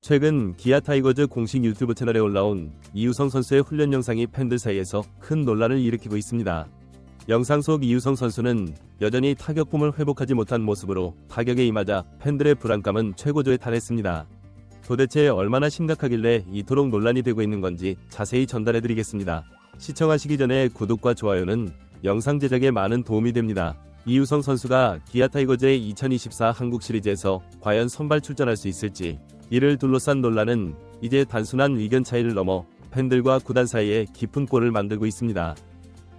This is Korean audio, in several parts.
최근 기아 타이거즈 공식 유튜브 채널에 올라온 이우성 선수의 훈련 영상이 팬들 사이에서 큰 논란을 일으키고 있습니다. 영상 속 이우성 선수는 여전히 타격폼을 회복하지 못한 모습으로 타격에 임하자 팬들의 불안감은 최고조에 달했습니다. 도대체 얼마나 심각하길래 이토록 논란이 되고 있는 건지 자세히 전달해드리겠습니다. 시청하시기 전에 구독과 좋아요는 영상 제작에 많은 도움이 됩니다. 이우성 선수가 기아 타이거즈의 2024 한국 시리즈에서 과연 선발 출전할 수 있을지, 이를 둘러싼 논란은 이제 단순한 의견 차이를 넘어 팬들과 구단 사이에 깊은 골을 만들고 있습니다.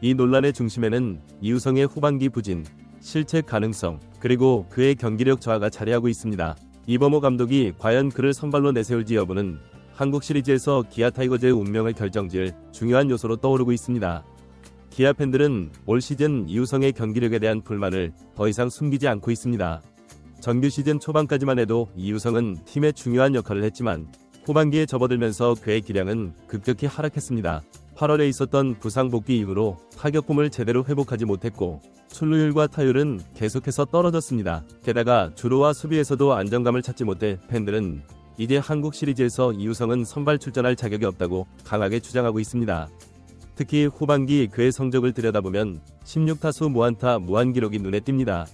이 논란의 중심에는 이우성의 후반기 부진, 실책 가능성, 그리고 그의 경기력 저하가 자리하고 있습니다. 이범호 감독이 과연 그를 선발로 내세울지 여부는 한국 시리즈에서 기아 타이거즈의 운명을 결정지을 중요한 요소로 떠오르고 있습니다. 기아 팬들은 올 시즌 이우성의 경기력에 대한 불만을 더 이상 숨기지 않고 있습니다. 정규 시즌 초반까지만 해도 이우성은 팀의 중요한 역할을 했지만 후반기에 접어들면서 그의 기량은 급격히 하락했습니다. 8월에 있었던 부상 복귀 이후로 타격폼을 제대로 회복하지 못했고 출루율과 타율은 계속해서 떨어졌습니다. 게다가 주루와 수비에서도 안정감을 찾지 못해 팬들은 이제 한국 시리즈에서 이우성은 선발 출전할 자격이 없다고 강하게 주장하고 있습니다. 특히 후반기 그의 성적을 들여다보면 16타수 무안타 무안기록이 눈에 띕니다.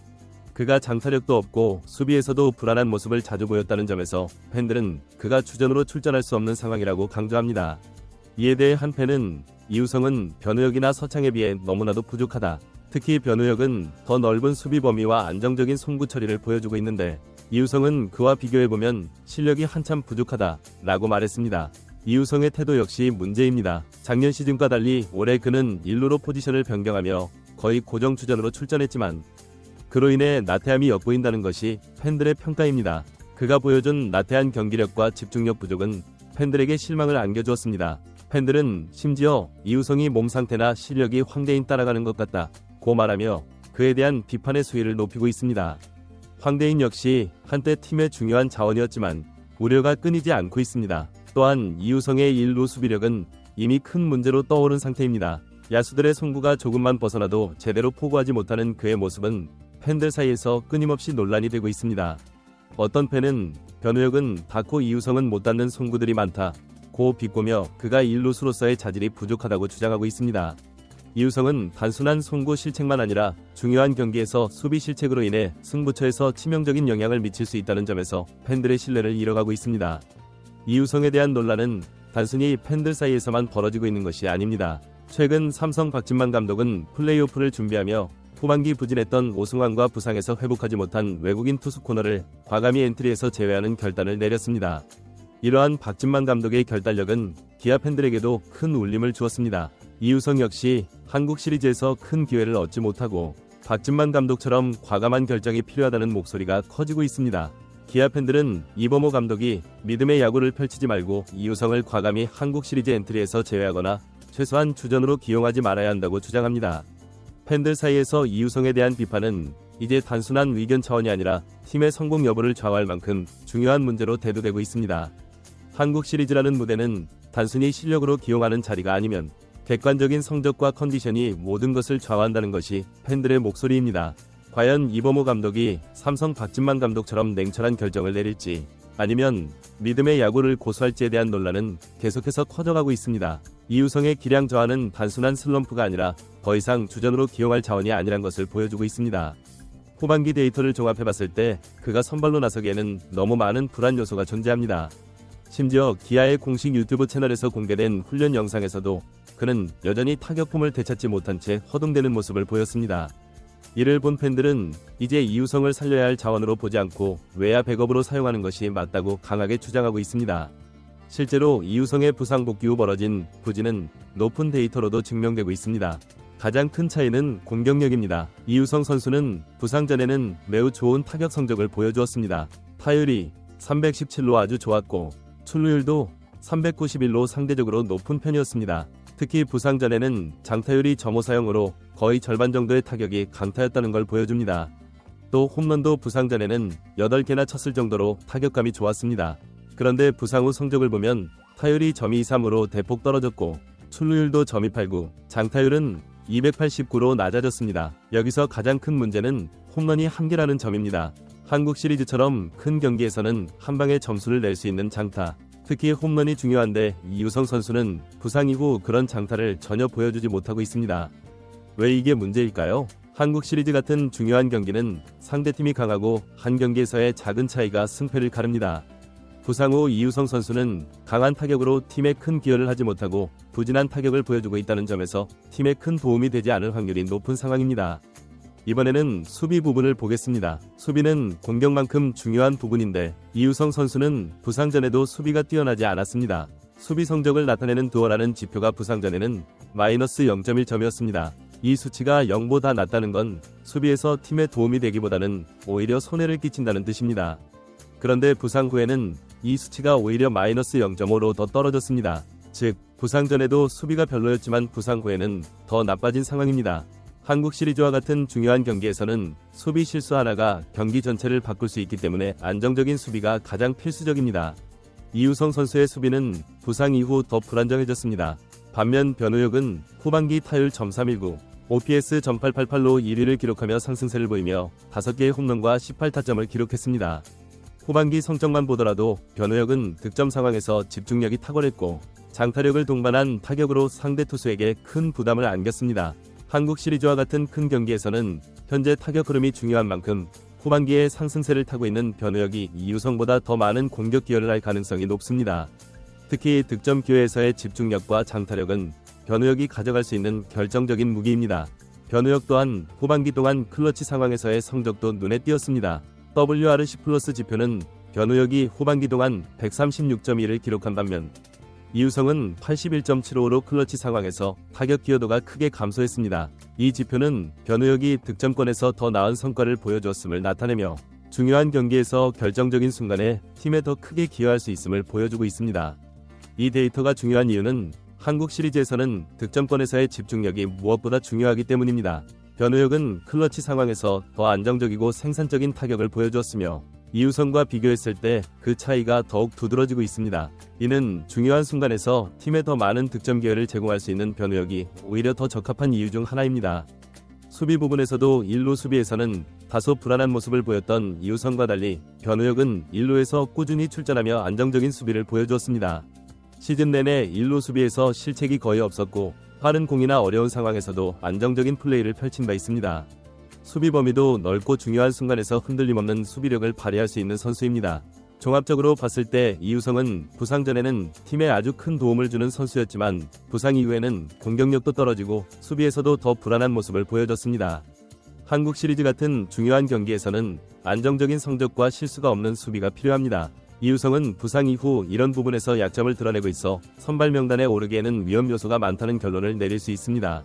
그가 장타력도 없고 수비에서도 불안한 모습을 자주 보였다는 점에서 팬들은 그가 주전으로 출전할 수 없는 상황이라고 강조합니다. 이에 대해 한 팬은 이우성은 변우혁이나 서창에 비해 너무나도 부족하다. 특히 변우혁은 더 넓은 수비 범위와 안정적인 송구 처리를 보여주고 있는데 이우성은 그와 비교해보면 실력이 한참 부족하다 라고 말했습니다. 이우성의 태도 역시 문제입니다. 작년 시즌과 달리 올해 그는 1루로 포지션을 변경하며 거의 고정 주전으로 출전했지만 그로 인해 나태함이 엿보인다는 것이 팬들의 평가입니다. 그가 보여준 나태한 경기력과 집중력 부족은 팬들에게 실망을 안겨주었습니다. 팬들은 심지어 이우성이 몸 상태나 실력이 황대인 따라가는 것 같다고 말하며 그에 대한 비판의 수위를 높이고 있습니다. 황대인 역시 한때 팀의 중요한 자원이었지만 우려가 끊이지 않고 있습니다. 또한 이우성의 1루 수비력은 이미 큰 문제로 떠오른 상태입니다. 야수들의 송구가 조금만 벗어나도 제대로 포구하지 못하는 그의 모습은 팬들 사이에서 끊임없이 논란이 되고 있습니다. 어떤 팬은 변우혁은 닿고 이우성은 못 닿는 송구들이 많다고 비꼬며 그가 1루수로서의 자질이 부족하다고 주장하고 있습니다. 이우성은 단순한 송구 실책만 아니라 중요한 경기에서 수비 실책으로 인해 승부처에서 치명적인 영향을 미칠 수 있다는 점에서 팬들의 신뢰를 잃어가고 있습니다. 이우성에 대한 논란은 단순히 팬들 사이에서만 벌어지고 있는 것이 아닙니다. 최근 삼성 박진만 감독은 플레이오프를 준비하며 후반기 부진했던 오승환과 부상에서 회복하지 못한 외국인 투수 코너를 과감히 엔트리에서 제외하는 결단을 내렸습니다. 이러한 박진만 감독의 결단력은 기아 팬들에게도 큰 울림을 주었습니다. 이우성 역시 한국 시리즈에서 큰 기회를 얻지 못하고 박진만 감독처럼 과감한 결정이 필요하다는 목소리가 커지고 있습니다. 기아 팬들은 이범호 감독이 믿음의 야구를 펼치지 말고 이우성을 과감히 한국 시리즈 엔트리에서 제외하거나 최소한 주전으로 기용하지 말아야 한다고 주장합니다. 팬들 사이에서 이우성에 대한 비판은 이제 단순한 의견 차원이 아니라 팀의 성공 여부를 좌우할 만큼 중요한 문제로 대두되고 있습니다. 한국 시리즈라는 무대는 단순히 실력으로 기용하는 자리가 아니면 객관적인 성적과 컨디션이 모든 것을 좌우한다는 것이 팬들의 목소리입니다. 과연 이범호 감독이 삼성 박진만 감독처럼 냉철한 결정을 내릴지 아니면 믿음의 야구를 고수할지에 대한 논란은 계속해서 커져가고 있습니다. 이우성의 기량 저하는 단순한 슬럼프가 아니라 더 이상 주전으로 기용할 자원이 아니란 것을 보여주고 있습니다. 후반기 데이터를 종합해봤을 때 그가 선발로 나서기에는 너무 많은 불안 요소가 존재합니다. 심지어 기아의 공식 유튜브 채널에서 공개된 훈련 영상에서도 그는 여전히 타격폼을 되찾지 못한 채 허둥대는 모습을 보였습니다. 이를 본 팬들은 이제 이우성을 살려야 할 자원으로 보지 않고 외야 백업으로 사용하는 것이 맞다고 강하게 주장하고 있습니다. 실제로 이우성의 부상 복귀 후 벌어진 부진은 높은 데이터로도 증명되고 있습니다. 가장 큰 차이는 공격력입니다. 이우성 선수는 부상 전에는 매우 좋은 타격 성적을 보여주었습니다. 타율이 317로 아주 좋았고 출루율도 391로 상대적으로 높은 편이었습니다. 특히 부상 전에는 장타율이 점호 사용으로 거의 절반 정도의 타격이 강타였다는 걸 보여줍니다. 또 홈런도 부상 전에는 8개나 쳤을 정도로 타격감이 좋았습니다. 그런데 부상 후 성적을 보면 타율이 점이 3으로 대폭 떨어졌고 출루율도 점이 89, 장타율은 289로 낮아졌습니다. 여기서 가장 큰 문제는 홈런이 1개라는 점입니다. 한국 시리즈처럼 큰 경기에서는 한 방에 점수를 낼 수 있는 장타, 특히 홈런이 중요한데 이우성 선수는 부상 이후 그런 장타를 전혀 보여주지 못하고 있습니다. 왜 이게 문제일까요? 한국 시리즈 같은 중요한 경기는 상대팀이 강하고 한 경기에서의 작은 차이가 승패를 가릅니다. 부상 후 이우성 선수는 강한 타격으로 팀에 큰 기여를 하지 못하고 부진한 타격을 보여주고 있다는 점에서 팀에 큰 도움이 되지 않을 확률이 높은 상황입니다. 이번에는 수비 부분을 보겠습니다. 수비는 공격만큼 중요한 부분인데 이우성 선수는 부상 전에도 수비가 뛰어나지 않았습니다. 수비 성적을 나타내는 두어라는 지표가 부상 전에는 마이너스 0.1점이었습니다. 이 수치가 0보다 낮다는 건 수비에서 팀에 도움이 되기보다는 오히려 손해를 끼친다는 뜻입니다. 그런데 부상 후에는 이 수치가 오히려 마이너스 0.5로 더 떨어졌습니다. 즉, 부상 전에도 수비가 별로였지만 부상 후에는 더 나빠진 상황입니다. 한국 시리즈와 같은 중요한 경기에서는 수비 실수 하나가 경기 전체를 바꿀 수 있기 때문에 안정적인 수비가 가장 필수적입니다. 이우성 선수의 수비는 부상 이후 더 불안정해졌습니다. 반면 변우혁은 후반기 타율 .319, OPS .888로 1위를 기록하며 상승세를 보이며 5개의 홈런과 18타점을 기록했습니다. 후반기 성적만 보더라도 변우혁은 득점 상황에서 집중력이 탁월했고 장타력을 동반한 타격으로 상대 투수에게 큰 부담을 안겼습니다. 한국 시리즈와 같은 큰 경기에서는 현재 타격 흐름이 중요한 만큼 후반기에 상승세를 타고 있는 변우혁이 이우성보다 더 많은 공격 기여를 할 가능성이 높습니다. 특히 득점 기회에서의 집중력과 장타력은 변우혁이 가져갈 수 있는 결정적인 무기입니다. 변우혁 또한 후반기 동안 클러치 상황에서의 성적도 눈에 띄었습니다. WRC+ 지표는 변우혁이 후반기 동안 136.1을 기록한 반면 이우성은 81.75로 클러치 상황에서 타격 기여도가 크게 감소했습니다. 이 지표는 변우혁이 득점권에서 더 나은 성과를 보여주었음을 나타내며 중요한 경기에서 결정적인 순간에 팀에 더 크게 기여할 수 있음을 보여주고 있습니다. 이 데이터가 중요한 이유는 한국 시리즈에서는 득점권에서의 집중력이 무엇보다 중요하기 때문입니다. 변우혁은 클러치 상황에서 더 안정적이고 생산적인 타격을 보여주었으며 이우성과 비교했을 때 그 차이가 더욱 두드러지고 있습니다. 이는 중요한 순간에서 팀에 더 많은 득점 기회를 제공할 수 있는 변우혁이 오히려 더 적합한 이유 중 하나입니다. 수비 부분에서도 1루 수비에서는 다소 불안한 모습을 보였던 이우성과 달리 변우혁은 1루에서 꾸준히 출전하며 안정적인 수비를 보여주었습니다. 시즌 내내 1루 수비에서 실책이 거의 없었고 빠른 공이나 어려운 상황에서도 안정적인 플레이를 펼친 바 있습니다. 수비 범위도 넓고 중요한 순간에서 흔들림 없는 수비력을 발휘할 수 있는 선수입니다. 종합적으로 봤을 때 이우성은 부상 전에는 팀에 아주 큰 도움을 주는 선수였지만 부상 이후에는 공격력도 떨어지고 수비에서도 더 불안한 모습을 보여줬습니다. 한국 시리즈 같은 중요한 경기에서는 안정적인 성적과 실수가 없는 수비가 필요합니다. 이우성은 부상 이후 이런 부분에서 약점을 드러내고 있어 선발 명단에 오르기에는 위험 요소가 많다는 결론을 내릴 수 있습니다.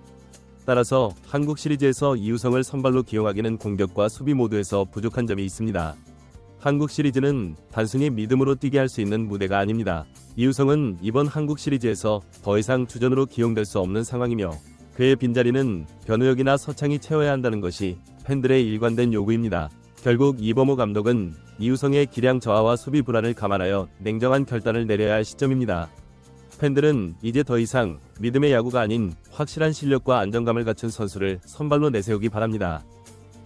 따라서 한국 시리즈에서 이우성을 선발로 기용하기는 공격과 수비 모두에서 부족한 점이 있습니다. 한국 시리즈는 단순히 믿음으로 뛰게 할 수 있는 무대가 아닙니다. 이우성은 이번 한국 시리즈에서 더 이상 주전으로 기용될 수 없는 상황이며 그의 빈자리는 변우혁이나 서창이 채워야 한다는 것이 팬들의 일관된 요구입니다. 결국 이범호 감독은 이우성의 기량 저하와 수비 불안을 감안하여 냉정한 결단을 내려야 할 시점입니다. 팬들은 이제 더 이상 믿음의 야구가 아닌 확실한 실력과 안정감을 갖춘 선수를 선발로 내세우기 바랍니다.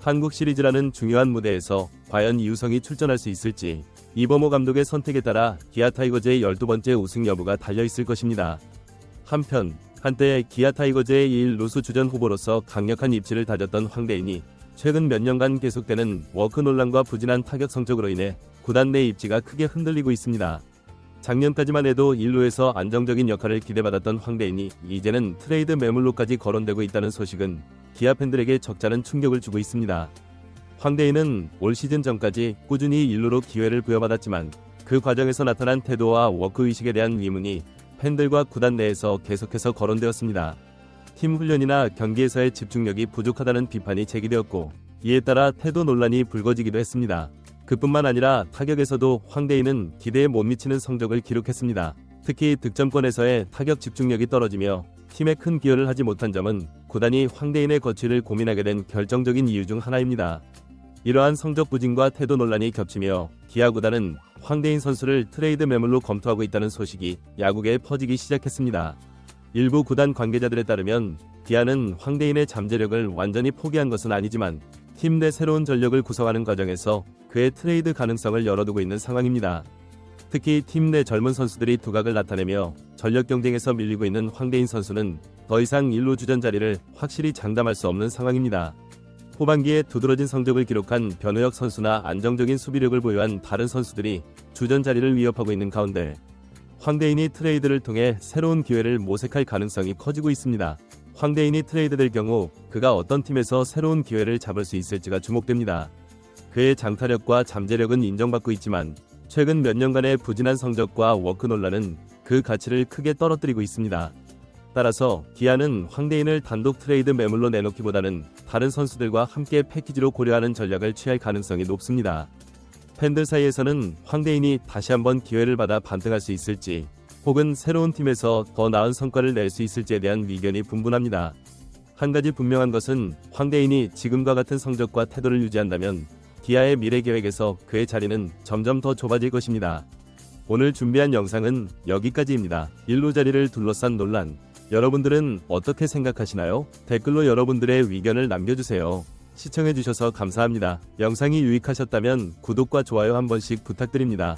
한국 시리즈라는 중요한 무대에서 과연 이우성이 출전할 수 있을지 이범호 감독의 선택에 따라 기아 타이거즈의 12번째 우승 여부가 달려있을 것입니다. 한편 한때 기아 타이거즈의 1루수 주전 후보로서 강력한 입지를 다졌던 황대인이 최근 몇 년간 계속되는 워크 논란과 부진한 타격 성적으로 인해 구단 내 입지가 크게 흔들리고 있습니다. 작년까지만 해도 1루에서 안정적인 역할을 기대받았던 황대인이 이제는 트레이드 매물로까지 거론되고 있다는 소식은 기아 팬들에게 적잖은 충격을 주고 있습니다. 황대인은 올 시즌 전까지 꾸준히 1루로 기회를 부여받았지만 그 과정에서 나타난 태도와 워크의식에 대한 의문이 팬들과 구단 내에서 계속해서 거론되었습니다. 팀 훈련이나 경기에서의 집중력이 부족하다는 비판이 제기되었고 이에 따라 태도 논란이 불거지기도 했습니다. 그뿐만 아니라 타격에서도 황대인은 기대에 못 미치는 성적을 기록했습니다. 특히 득점권에서의 타격 집중력이 떨어지며 팀에 큰 기여를 하지 못한 점은 구단이 황대인의 거취를 고민하게 된 결정적인 이유 중 하나입니다. 이러한 성적 부진과 태도 논란이 겹치며 기아 구단은 황대인 선수를 트레이드 매물로 검토하고 있다는 소식이 야구계에 퍼지기 시작했습니다. 일부 구단 관계자들에 따르면 기아는 황대인의 잠재력을 완전히 포기한 것은 아니지만 팀 내 새로운 전력을 구성하는 과정에서 그의 트레이드 가능성을 열어두고 있는 상황입니다. 특히 팀 내 젊은 선수들이 두각을 나타내며 전력 경쟁에서 밀리고 있는 황대인 선수는 더 이상 1루 주전 자리를 확실히 장담할 수 없는 상황입니다. 후반기에 두드러진 성적을 기록한 변우혁 선수나 안정적인 수비력을 보유한 다른 선수들이 주전 자리를 위협하고 있는 가운데 황대인이 트레이드를 통해 새로운 기회를 모색할 가능성이 커지고 있습니다. 황대인이 트레이드될 경우 그가 어떤 팀에서 새로운 기회를 잡을 수 있을지가 주목됩니다. 그의 장타력과 잠재력은 인정받고 있지만 최근 몇 년간의 부진한 성적과 워크 논란은 그 가치를 크게 떨어뜨리고 있습니다. 따라서 기아는 황대인을 단독 트레이드 매물로 내놓기보다는 다른 선수들과 함께 패키지로 고려하는 전략을 취할 가능성이 높습니다. 팬들 사이에서는 황대인이 다시 한번 기회를 받아 반등할 수 있을지 혹은 새로운 팀에서 더 나은 성과를 낼 수 있을지에 대한 의견이 분분합니다. 한 가지 분명한 것은 황대인이 지금과 같은 성적과 태도를 유지한다면 기아의 미래 계획에서 그의 자리는 점점 더 좁아질 것입니다. 오늘 준비한 영상은 여기까지입니다. 1루 자리를 둘러싼 논란, 여러분들은 어떻게 생각하시나요? 댓글로 여러분들의 의견을 남겨주세요. 시청해주셔서 감사합니다. 영상이 유익하셨다면 구독과 좋아요 한 번씩 부탁드립니다.